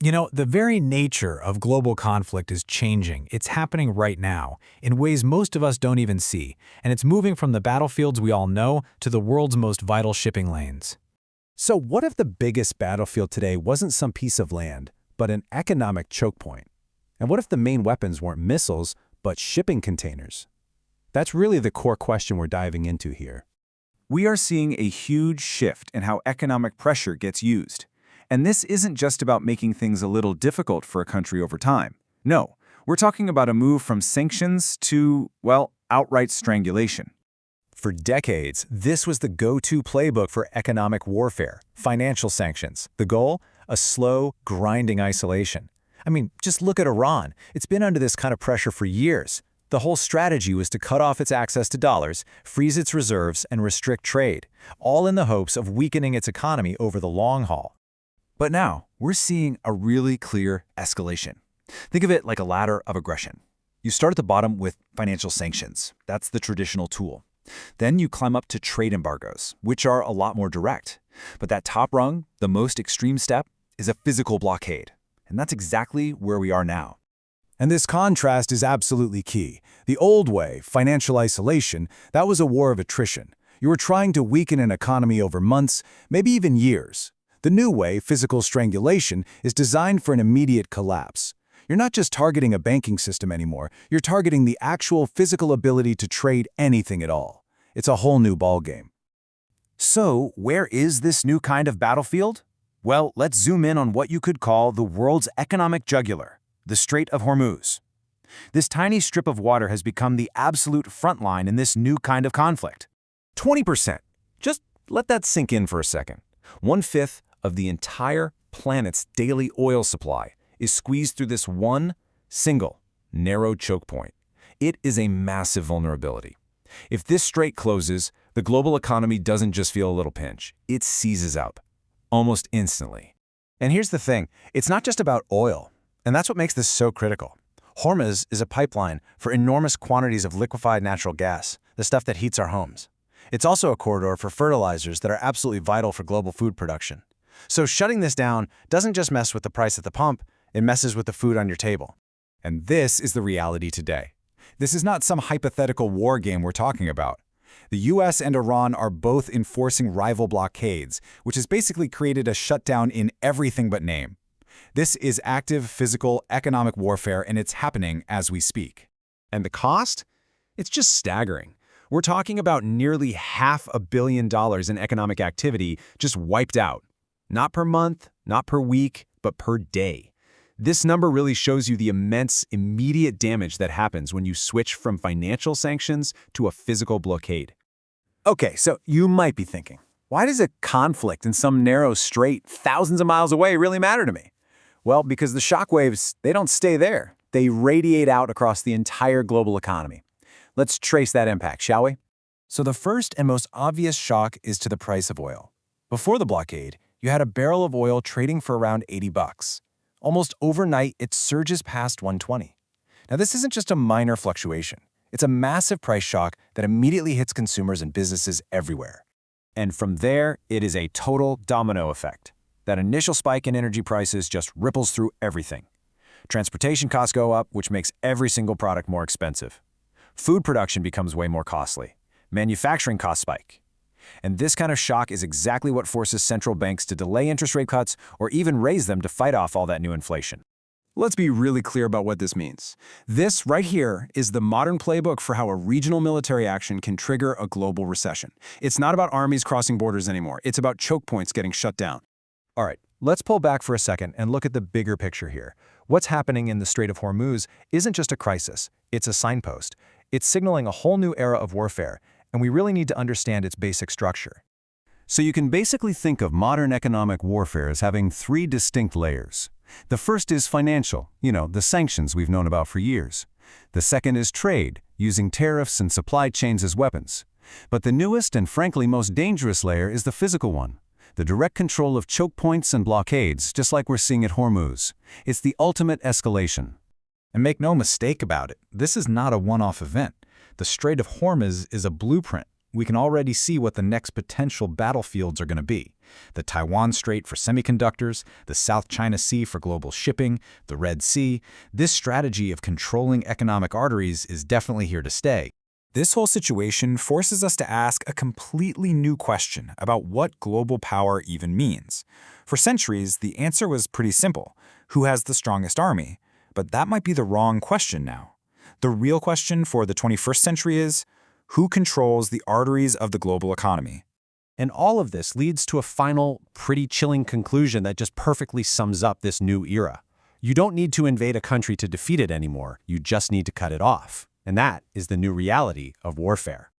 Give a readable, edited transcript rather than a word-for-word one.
You know, the very nature of global conflict is changing. It's happening right now, in ways most of us don't even see, and it's moving from the battlefields we all know to the world's most vital shipping lanes. So what if the biggest battlefield today wasn't some piece of land, but an economic choke point? And what if the main weapons weren't missiles, but shipping containers? That's really the core question we're diving into here. We are seeing a huge shift in how economic pressure gets used. And this isn't just about making things a little difficult for a country over time. No, we're talking about a move from sanctions to, well, outright strangulation. For decades, this was the go-to playbook for economic warfare, financial sanctions. The goal? A slow, grinding isolation. I mean, just look at Iran. It's been under this kind of pressure for years. The whole strategy was to cut off its access to dollars, freeze its reserves, and restrict trade, all in the hopes of weakening its economy over the long haul. But now, we're seeing a really clear escalation. Think of it like a ladder of aggression. You start at the bottom with financial sanctions. That's the traditional tool. Then you climb up to trade embargoes, which are a lot more direct. But that top rung, the most extreme step, is a physical blockade. And that's exactly where we are now. And this contrast is absolutely key. The old way, financial isolation, that was a war of attrition. You were trying to weaken an economy over months, maybe even years. The new way, physical strangulation, is designed for an immediate collapse. You're not just targeting a banking system anymore, you're targeting the actual physical ability to trade anything at all. It's a whole new ballgame. So, where is this new kind of battlefield? Well, let's zoom in on what you could call the world's economic jugular, the Strait of Hormuz. This tiny strip of water has become the absolute front line in this new kind of conflict. 20%. Just let that sink in for a second. 1/5 of the entire planet's daily oil supply is squeezed through this one single, narrow choke point. It is a massive vulnerability. If this strait closes, the global economy doesn't just feel a little pinch. It seizes up, almost instantly. And here's the thing, it's not just about oil, and that's what makes this so critical. Hormuz is a pipeline for enormous quantities of liquefied natural gas, the stuff that heats our homes. It's also a corridor for fertilizers that are absolutely vital for global food production. So shutting this down doesn't just mess with the price at the pump, it messes with the food on your table. And this is the reality today. This is not some hypothetical war game we're talking about. The US and Iran are both enforcing rival blockades, which has basically created a shutdown in everything but name. This is active physical, economic warfare, and it's happening as we speak. And the cost? It's just staggering. We're talking about nearly $500 million in economic activity just wiped out. Not per month, not per week, but per day. This number really shows you the immense, immediate damage that happens when you switch from financial sanctions to a physical blockade. Okay, so you might be thinking, why does a conflict in some narrow strait thousands of miles away really matter to me? Well, because the shockwaves, they don't stay there. They radiate out across the entire global economy. Let's trace that impact, shall we? So the first and most obvious shock is to the price of oil. Before the blockade, you had a barrel of oil trading for around $80. Almost overnight, it surges past $120. Now, this isn't just a minor fluctuation. It's a massive price shock that immediately hits consumers and businesses everywhere. And from there, it is a total domino effect. That initial spike in energy prices just ripples through everything. Transportation costs go up, which makes every single product more expensive. Food production becomes way more costly. Manufacturing costs spike. And this kind of shock is exactly what forces central banks to delay interest rate cuts or even raise them to fight off all that new inflation. Let's be really clear about what this means. This right here is the modern playbook for how a regional military action can trigger a global recession. It's not about armies crossing borders anymore. It's about choke points getting shut down. All right, let's pull back for a second and look at the bigger picture here. What's happening in the Strait of Hormuz isn't just a crisis, it's a signpost. It's signaling a whole new era of warfare, and we really need to understand its basic structure. So you can basically think of modern economic warfare as having three distinct layers. The first is financial, the sanctions we've known about for years. The second is trade, using tariffs and supply chains as weapons. But the newest and frankly most dangerous layer is the physical one. The direct control of choke points and blockades, just like we're seeing at Hormuz. It's the ultimate escalation. And make no mistake about it, this is not a one-off event. The Strait of Hormuz is a blueprint. we can already see what the next potential battlefields are going to be. The Taiwan Strait for semiconductors, the South China Sea for global shipping, the Red Sea. This strategy of controlling economic arteries is definitely here to stay. This whole situation forces us to ask a completely new question about what global power even means. For centuries, the answer was pretty simple: who has the strongest army? But that might be the wrong question now. The real question for the 21st century is, who controls the arteries of the global economy? And all of this leads to a final, pretty chilling conclusion that just perfectly sums up this new era. You don't need to invade a country to defeat it anymore, you just need to cut it off. And that is the new reality of warfare.